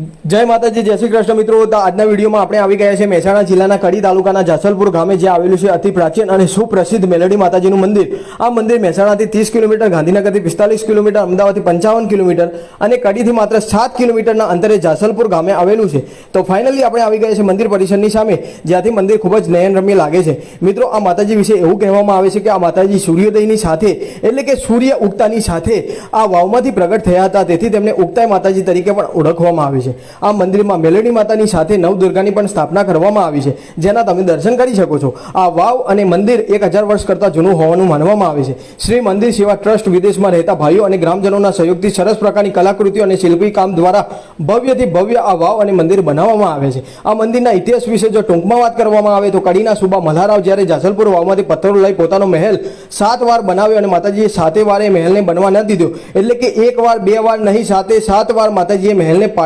જય માતાજી, જય શ્રી કૃષ્ણ મિત્રો। તો આજના વિડીયોમાં આપણે આવી ગયા છે મહેસાણા જિલ્લાના કડી તાલુકાના જાસલપુર ગામે, જે આવેલું છે અતિ પ્રાચીન અને સુપ્રસિદ્ધ મેલડી માતાજીનું મંદિર। આ મંદિર મહેસાણાથી 30 કિલોમીટર, ગાંધીનગરથી 45 કિલોમીટર, અમદાવાદથી 55 કિલોમીટર અને કડીથી માત્ર 7 કિલોમીટરના અંતરે જાસલપુર ગામે આવેલું છે। તો ફાઇનલી આપણે આવી ગયા છે મંદિર પરિસરની સામે, જ્યાંથી મંદિર ખૂબ જ નયનરમ્ય લાગે છે। મિત્રો, આ માતાજી વિશે એવું કહેવામાં આવે છે કે આ માતાજી સૂર્યોદયની સાથે, એટલે કે સૂર્ય ઉગતાની સાથે આ વાવમાંથી પ્રગટ થયા હતા, તેથી તેમને ઉગતાઈ માતાજી તરીકે પણ ઓળખવામાં આવે છે। આ મંદિરમાં મેલડી માતાની સાથે નવદુર્ગાની પણ સ્થાપના કરવામાં આવી છે, જેના તમે દર્શન કરી શકો છો। આ વાવ અને મંદિર 1000 વર્ષ કરતાં જૂનું હોવાનું માનવામાં આવે છે। શ્રી મંદિર સેવા ટ્રસ્ટ વિદેશમાં રહેતા ભાઈઓ અને ગ્રામજનોના સહયોગથી સરસ પ્રકારની કલાકૃતિઓ અને શિલ્પી કામ દ્વારા ભવ્યથી ભવ્ય આ વાવ અને મંદિર બનાવવામાં આવે છે। આ મંદિરના ઇતિહાસ વિશે જો ટૂંકમાં વાત કરવામાં આવે તો કડીના સુબા મલ્હારાવ જ્યારે જાસલપુર વાવમાંથી પથ્થરો લઈ પોતાનો મહેલ 7 વાર બનાવ્યો અને માતાજીએ 7 વાર એ મહેલને બનવા ન દીધો, એટલે કે 1 વાર 2 વાર નહીં, 7 વાર માતાજીએ મહેલને પાડી